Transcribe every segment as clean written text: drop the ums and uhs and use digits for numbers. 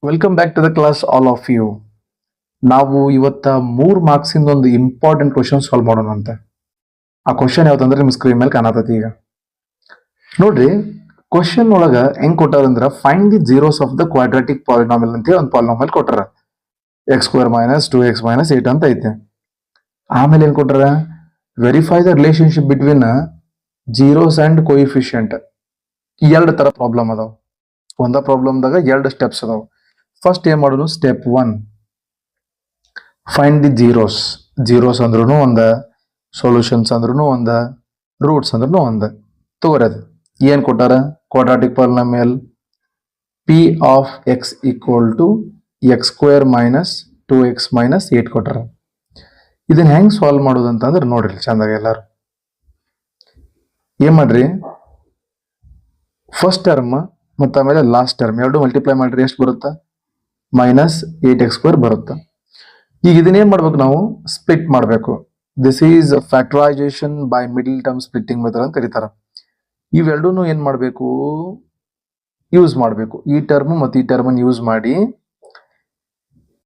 Welcome back to the class all of you. ನಾವು ಇವತ್ತ 3 marks ಇಂದ ಒಂದು ಇಂಪಾರ್ಟೆಂಟ್ ಕ್ವಶನ್ ಸಾಲ್ವ್ ಮಾಡೋಣ ಅಂತ. ಆ ಕ್ವಶನ್ ಯಾವ್ದಂದ್ರೆ ನಿಮ್ ಸ್ಕ್ರೀನ್ ಮೇಲೆ ಕಾಣತೈತಿ. ಈಗ ನೋಡ್ರಿ, ಕ್ವಶನ್ ಒಳಗ ಹೆಂಗ್ ಕೊಟ್ಟಾರಂದ್ರ find the zeros of the quadratic polynomial ಅಂತ ಒಂದು ಪಾಲಿನಾಮಿಯಲ್ ಕೊಟ್ಟಾರ. x² - 2x - 8 ಅಂತ ಐತೆ. ಆಮೇಲೆ ಏನ್ ಕೊಟ್ಟಾರ, verify the relationship between zeros and coefficient. ಎರಡು ತರ ಪ್ರಾಬ್ಲಮ್ ಅದಾವ. ಒಂದ ಪ್ರಾಬ್ಲಮ್ದಾಗ ಎರಡು ಸ್ಟೆಪ್ಸ್ ಅದಾವ. ಫಸ್ಟ್ ಏನ್ ಮಾಡೋದು, step 1 find the zeros. Zeros ಅಂದ್ರೂ ಒಂದ, ಸೊಲ್ಯೂಷನ್ಸ್ ಅಂದ್ರೂ ಒಂದ, ರೂಟ್ಸ್ ಅಂದ್ರೂ ಒಂದ. ತಗೋರದು ಏನ್ ಕೊಟ್ಟಾರ, quadratic polynomial p of x equal to x² - 2x - 8 ಕೊಟ್ಟಾರ. ಇದನ್ನ ಹೆಂಗ್ ಸಾಲ್ವ್ ಮಾಡೋದು ಅಂತಂದ್ರೆ ನೋಡ್ರಿ ಚಂದಾಗ ಎಲ್ಲಾರು ಏನ್ ಮಾಡ್ರಿ, ಫಸ್ಟ್ ಟರ್ಮ್ ಮತ್ತು ಆಮೇಲೆ ಲಾಸ್ಟ್ ಟರ್ಮ್ ಎರಡು ಮಲ್ಟಿಪ್ಲೈ ಮಾಡ್ರಿ, ಎಷ್ಟು ಬರುತ್ತಾ, -8x² ಬರುತ್ತೆ. ಈಗ ಇದನ್ನೇನ್ ಮಾಡ್ಬೇಕು, ನಾವು ಸ್ಪ್ಲಿಟ್ ಮಾಡಬೇಕು. This is factorisation by middle term splitting method ಅಂತ ಕರೀತಾರ. ಇವೆರಡೂ ಏನ್ ಮಾಡಬೇಕು, ಯೂಸ್ ಮಾಡಬೇಕು. ಈ ಟರ್ಮ್ ಮತ್ತು ಈ ಟರ್ಮ್ ಯೂಸ್ ಮಾಡಿ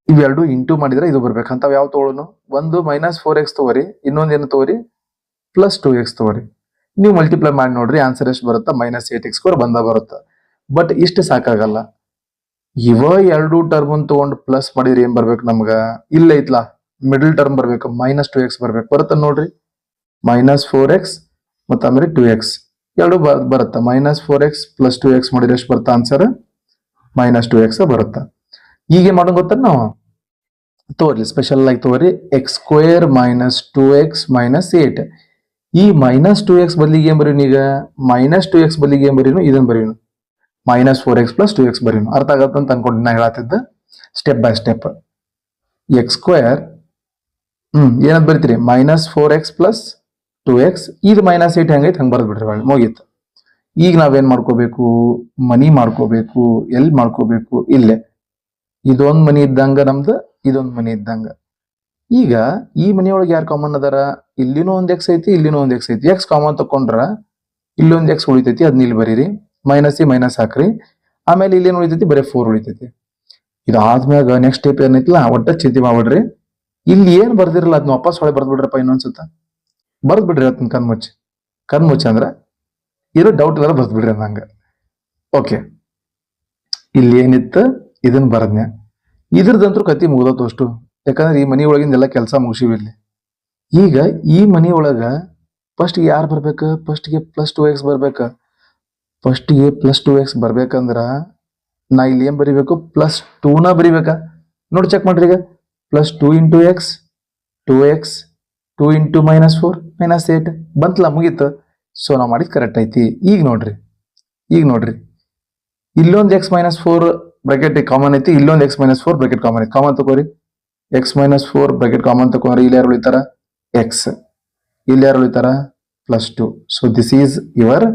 ಇವೆರಡು ಇಂಟು ಮಾಡಿದ್ರೆ ಇದು ಬರ್ಬೇಕಂತ. ಯಾವ ತಗೊಳ್ಳೋನು, ಒಂದು -4x ತಗೋರಿ, ಇನ್ನೊಂದು ಏನು ತಗೋರಿ, +2x ತಗೋರಿ. ನೀವು ಮಲ್ಟಿಪ್ಲೈ ಮಾಡಿ ನೋಡ್ರಿ, ಆನ್ಸರ್ ಎಷ್ಟು ಬರುತ್ತಾ, -8x² ಬಂದ ಬರುತ್ತೆ. ಬಟ್ ಇಷ್ಟು ಸಾಕಾಗಲ್ಲ, ಇವ ಎರಡು ಟರ್ಮ್ ತಗೊಂಡು ಪ್ಲಸ್ ಮಾಡಿದ್ರೆ ಏನ್ ಬರ್ಬೇಕು ನಮ್ಗ, ಇಲ್ಲ ಐತ್ಲಾ ಮಿಡಲ್ ಟರ್ಮ್ ಬರ್ಬೇಕು, -2x ಬರ್ಬೇಕು. ಬರುತ್ತ ನೋಡ್ರಿ, -4x ಮತ್ತು ಆಮೇಲೆ 2x ಎರಡು ಬರುತ್ತ. -4x + 2x ಮಾಡಿದ್ರೆ ಎಷ್ಟು ಬರುತ್ತಾ ಆನ್ಸರ್, -2x ಬರುತ್ತ. ಹೀಗೆ ಮಾಡೋದು ಗೊತ್ತ ನಾವು, ತೋರಿ ಸ್ಪೆಷಲ್ ಆಗಿ ತೋರಿ, x² - 2x - 8. ಈ -2x ಬದಲಿಗೆ ಏನ್ ಬರೀನು, ಈಗ -2x ಬದಲಿಗೆ ಏನ್ ಬರೀನು, ಇದನ್ನ ಬರೀನು, -4x + 2x ಬರೀನು. ಅರ್ಥ ಆಗತ್ತ ಅಂತ ಅನ್ಕೊಂಡು ನಾ ಹೇಳತ್ತಿದ್ದ. ಸ್ಟೆಪ್ ಬೈ ಸ್ಟೆಪ್ x² ಏನಂತ ಬರೀತೀರಿ, -4x + 2x, ಇದು -8 ಹೆಂಗೈತೆ ಹಂಗೆ ಬರ್ದು ಬಿಡ್ರಿ, ಮುಗೀತು. ಈಗ ನಾವೇನ್ ಮಾಡ್ಕೋಬೇಕು, ಮನಿ ಮಾಡ್ಕೋಬೇಕು. ಎಲ್ಲಿ ಮಾಡ್ಕೋಬೇಕು, ಇಲ್ಲೇ. ಇದೊಂದು ಮನಿ ಇದ್ದಂಗ ನಮ್ದು, ಇದೊಂದು ಮನಿ ಇದ್ದಂಗ. ಈಗ ಈ ಮನಿಯೊಳಗೆ ಯಾರು ಕಾಮನ್ ಅದಾರ, ಇಲ್ಲಿನೂ ಒಂದು x ಐತಿ, ಇಲ್ಲಿನೂ ಒಂದು x ಐತಿ. x ಕಾಮನ್ ತಕೊಂಡ್ರ ಇಲ್ಲೊಂದು x ಉಳಿತೈತಿ, ಅದನ್ನ ಇಲ್ಲಿ ಬರೀರಿ, ಮೈನಸ್ ಹಾಕ್ರಿ. ಆಮೇಲೆ ಇಲ್ಲೇನು ಉಳಿತೈತಿ, ಬರೀ 4 ಉಳಿತೈತಿ. ಇದಾದ್ಮ್ಯಾಗ ನೆಕ್ಸ್ಟ್ ಸ್ಟೆಪ್ ಏನೈತಿಲ್ಲ, ಒಟ್ಟ ಚಿಂತೆ ಮಾಡ್ಬಿಡ್ರಿ. ಇಲ್ಲಿ ಏನ್ ಬರ್ದಿರಲ್ಲ ಅದನ್ನ ವಾಪಸ್ ಹೊಳೆ ಬರ್ದ್ ಬಿಡ್ರಪ್ಪ, ಇನ್ನೊಂದ್ಸತ ಬರ್ದ್ ಬಿಡ್ರಿ. ಅದನ್ನ ಕಣ್ಮುಚ್ಚಿ ಅಂದ್ರ ಇರೋ ಡೌಟ್ ಎಲ್ಲ ಬರ್ದ್ ಬಿಡ್ರಿ ನಂಗ. ಓಕೆ, ಇಲ್ಲಿ ಏನಿತ್ತು ಇದನ್ನ ಬರದ್ನೆ. ಇದ್ರದಂತೂ ಕತಿ ಮುಗ್ದತ್ತು ಅಷ್ಟು. ಯಾಕಂದ್ರೆ ಈ ಮನಿ ಒಳಗಿಂದೆಲ್ಲ ಕೆಲಸ ಮುಗಿಸಿವಿ ಇಲ್ಲಿ. ಈಗ ಈ ಮನಿ ಒಳಗ ಫಸ್ಟ್ ಯಾರು ಬರ್ಬೇಕ, ಫಸ್ಟ್ಗೆ +2x ಬರ್ಬೇಕ. ಫಸ್ಟ್ಗೆ +2x ಬರ್ಬೇಕಂದ್ರ ನಾ ಇಲ್ಲಿ ಏನ್ ಬರಿಬೇಕು, +2ನ ಬರಿಬೇಕಾ ನೋಡಿ, ಚೆಕ್ ಮಾಡ್ರಿ. ಈಗ +2 × x 2x 2 × -4 -8 ಬಂತಲ್ಲ, ಮುಗೀತು. ಸೊ ನಾವು ಮಾಡಿದ್ ಕರೆಕ್ಟ್ ಐತಿ. ಈಗ ನೋಡ್ರಿ ಇಲ್ಲೊಂದು x - 4 ಬ್ರಾಕೆಟ್ ಕಾಮನ್ ಐತಿ, ಇಲ್ಲೊಂದು x - 4 ಬ್ರಾಕೆಟ್ ಕಾಮನ್ ಐತಿ. ಕಾಮನ್ ತಗೋರಿ, x - 4 ಬ್ರಾಕೆಟ್ ಕಾಮನ್ ತಗೋರಿ. ಇಲ್ಲಿ ಯಾರು ಉಳಿತಾರ, x. ಇಲ್ಲಿ ಯಾರು ಉಳಿತಾರ, +2. So this is your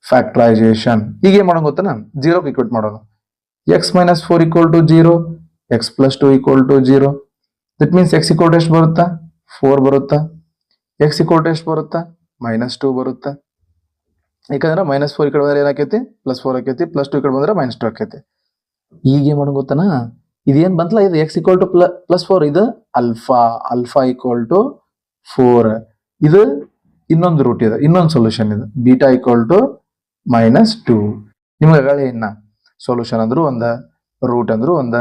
factorisation. ಈಗ ಏನ್ ಮಾಡೋಣ ಗೊತ್ತಾ, 0 ಈಕ್ವೇಟ್ ಮಾಡೋಣ. x - 4 = 0, x + 2 = 0. That means x = ಎಷ್ಟು ಬರುತ್ತಾ, 4 ಬರುತ್ತಾ. x = ಎಷ್ಟು ಬರುತ್ತಾ, -2 ಬರುತ್ತಾ. ಯಾಕಂದ್ರೆ -4 ಈ ಕಡೆ ಬಂದ್ರೆ ಏನಾಕೈತಿ, +4 ಆಕೈತಿ, +2 ಈ ಕಡೆ ಬಂದ್ರೆ -2 ಆಕೈತಿ. ಈಗ ಏನ್ ಮಾಡೋಣ ಗೊತ್ತನಾ, ಇದೇನ್ ಬಂತಲ್ಲ, ಇದು x = +4, ಇದು ಅಲ್ಫಾ = 4. ಇದು ಇನ್ನೊಂದು ರೂಟ್ ಇದೆ, ಇನ್ನೊಂದು ಸೊಲ್ಯೂಷನ್ ಇದೆ, β = -2. ನಿಮ್ಗೆ ಇನ್ನ ಸೊಲ್ಯೂಷನ್ ಅಂದ್ರು ಒಂದ, ರೂಟ್ ಅಂದ್ರು ಒಂದ,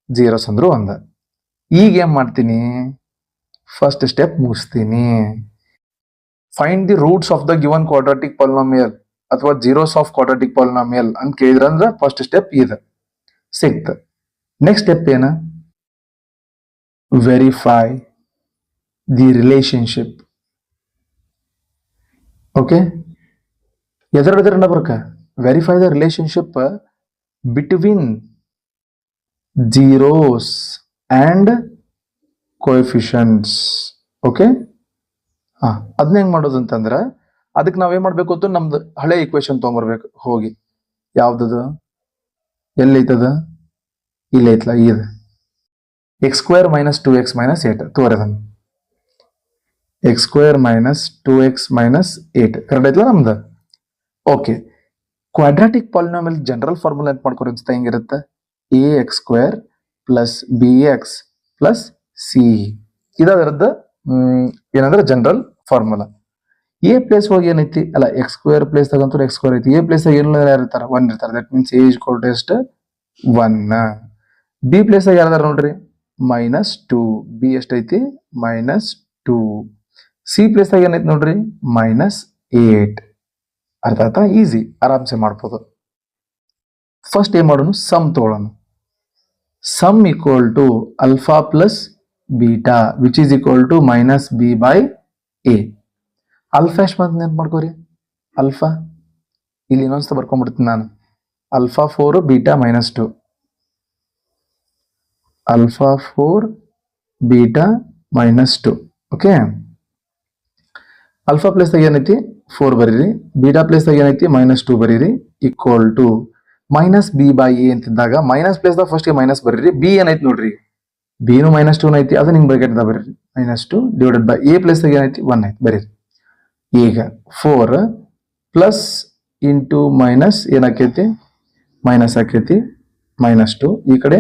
ಜೀರೋಸ್ ಅಂದ್ರು ಒಂದ. ಈಗ ಏನ್ ಮಾಡ್ತೀನಿ, ಫಸ್ಟ್ ಸ್ಟೆಪ್ ಮುಗಿಸ್ತೀನಿ. Find the roots of the given quadratic polynomial ಅಥವಾ ಜೀರೋಸ್ ಆಫ್ ಕ್ವಾಡ್ರಾಟಿಕ್ ಪಾಲಿನಾಮಿಯಲ್ ಅಂತ ಕೇಳಿದ್ರಂದ್ರ ಫಸ್ಟ್ ಸ್ಟೆಪ್ ಇದು ಸಿಕ್ತ. ನೆಕ್ಸ್ಟ್ ಸ್ಟೆಪ್ ಏನ, ವೆರಿಫೈ ದಿ ರಿಲೇಶನ್ಶಿಪ್. ಓಕೆ, ಎದರ ಬರ್ಕ, verify the relationship between zeros and coefficients. Okay, ಅದನ್ನ ಹೆಂಗ್ ಮಾಡೋದು ಅಂತಂದ್ರ, ಅದಕ್ಕೆ ನಾವೇನ್ ಮಾಡ್ಬೇಕು ಅಂತ, ನಮ್ದು ಹಳೆ ಈಕ್ವೇಶನ್ ತಗೊಂಡ್ಬರ್ಬೇಕು ಹೋಗಿ. ಯಾವ್ದದು, ಎಲ್ಲೈತದ, ಇಲ್ಲ ಐತ್ಲ, ಇದು x² - 2x - 8 ತೋರದನ್. x² - 2x - 8 correct ಐತ್ಲ ನಮ್ದು. Okay, quadratic polynomial general formula ಅಂತ ಮಾಡ್ಕೊರಿ, ಹೆಂಗಿರುತ್ತೆ, A x square plus B x plus C ಇದರದ್ದು ಏನಂದ್ರೆ ಜನರಲ್ ಫಾರ್ಮುಲಾ. ಎ ಪ್ಲೇಸ್ ಹೋಗಿ ಏನೈತಿ ಅಲ್ಲ ಎಕ್ಸ್ ಸ್ಕ್ವೇರ್ ಪ್ಲೇಸ್ ತಗಂತ ಎಕ್ಸ್ ಸ್ಕ್ವೇರ್ ಐತಿ. ಎ ಪ್ಲೇಸ್ ಏನು ಯಾರು ಇರ್ತಾರ 1 ಇರ್ತಾರೆ. That means A is equal to ಎಷ್ಟು 1. ಬಿ ಪ್ಲೇಸ್ ಯಾರ್ದಾರ ನೋಡ್ರಿ -2. ಬಿ ಎಷ್ಟೈತಿ -2. ಸಿ ಪ್ಲೇಸ್ ಏನೈತಿ ನೋಡ್ರಿ -8. ಅರ್ಥ ಆಯ್ತಾ? ಈಸಿ, ಆರಾಮ್ಸೆ ಮಾಡ್ಬೋದು. ಫಸ್ಟ್ ಏನ್ ಮಾಡೋಣ, ಸಮ್ ತಗೊಳ್ಳೋಣ. Sum equal to alpha plus beta which is equal to -b/a. Alpha ಎಷ್ಟು ಬಂತ ನೆನ್ಪು ಮಾಡ್ಕೋರಿ. ಅಲ್ಫಾ ಇಲ್ಲಿ ಇನ್ನೊಂದ್ಸ ಬರ್ಕೊಂಡ್ಬಿಡ್ತೀನಿ ನಾನು. Alpha 4 beta -2. Alpha 4 beta -2. Okay. Alpha place ಏನೈತಿ 4 ಬರೀರಿ. ಬೀಟಾ ಪ್ಲೇಸ್ ಏನೈತಿ -2 ಬರೀರಿ. ಈಕ್ವಲ್ ಟು -b/a ಅಂತಿದ್ದಾಗ ಮೈನಸ್ ಪ್ಲೇಸ್ ಫಸ್ಟ್ ಮೈನಸ್ ಬರೀರಿ. ಬಿ ಏನೈತಿ ನೋಡ್ರಿ, ಬಿನು -2 ಐತಿ, ಅದು ನಿಮ್ ಬ್ರಾಕೆಟ್ ದ ಬರೀರಿ. -2 ಡಿವೈಡೆಡ್ ಬೈ ಎ ಪ್ಲೇಸ್ ಏನೈತಿ 1 ಐತಿ ಬರೀರಿ. ಈಗ 4 ಪ್ಲಸ್ ಇಂಟು ಮೈನಸ್ ಏನಾಕೈತಿ ಮೈನಸ್ ಆಕೈತಿ -2. ಈ ಕಡೆ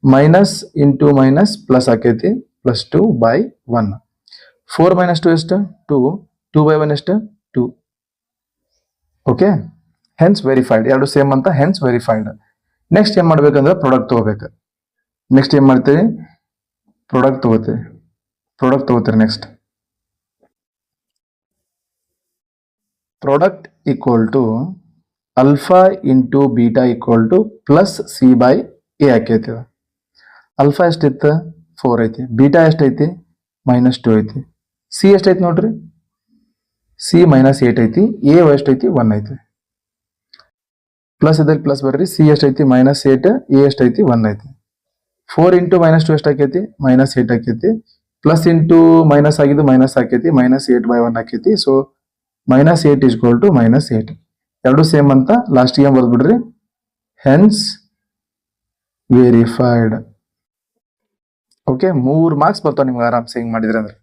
ಮೈನಸ್ ಇಂಟು ಮೈನಸ್ ಪ್ಲಸ್ ಆಕೈತಿ +2/1. 4 - 2 ಎಷ್ಟು 2. 2/1 ಎಷ್ಟು 2. Okay, hence verified. ಎರಡು ಸೇಮ್ ಅಂತ ಹೆನ್ಸ್ ವೆರಿಫೈಡ್. ನೆಕ್ಸ್ಟ್ ಏನ್ ಮಾಡ್ಬೇಕಂದ್ರೆ ಪ್ರಾಡಕ್ಟ್ ತಗೋಬೇಕು. ನೆಕ್ಸ್ಟ್ ಏನ್ ಮಾಡ್ತೀವಿ, ಪ್ರಾಡಕ್ಟ್ ತಗೋತೀರಿ. Next product equal to alpha into beta equal to plus c/a ಆಕೈತಿ. ಅಲ್ಫಾ ಎಷ್ಟಿತ್ತು 4 ಐತಿ. ಬೀಟಾ ಎಷ್ಟೈತಿ -2 ಐತಿ. ಸಿ ಎಷ್ಟೈತಿ ನೋಡ್ರಿ, ಸಿ -8 ಐತಿ. ಎ ಎಷ್ಟೈತಿ 1 ಐತಿ. ಪ್ಲಸ್ ಇದ್ದಲ್ಲಿ ಪ್ಲಸ್ ಬರ್ರಿ. ಸಿ ಎಷ್ಟೈತಿ -8, ಎ ಎಷ್ಟೈತಿ 1 ಐತಿ. 4 ಇಂಟು -2 ಎಷ್ಟಾಕೈತಿ -8 ಆಕೈತಿ. ಪ್ಲಸ್ ಇಂಟು ಮೈನಸ್ ಆಗಿದ್ದು ಮೈನಸ್ ಆಕೈತಿ -8/1 ಆಕೈತಿ. So -8 is equal to -8. ಎರಡು ಸೇಮ್ ಅಂತ ಲಾಸ್ಟ್ ಏನ್ ಬರ್ದ್ಬಿಡ್ರಿ, ಹೆನ್ಸ್ ವೆರಿಫೈಡ್. ಓಕೆ, 3 ಮಾರ್ಕ್ಸ್ ಬರ್ತಾವ ನಿಮ್ಗೆ ಆರಾಮ್ಸೆ ಹಿಂಗ್ ಮಾಡಿದ್ರೆ ಅಂದ್ರೆ.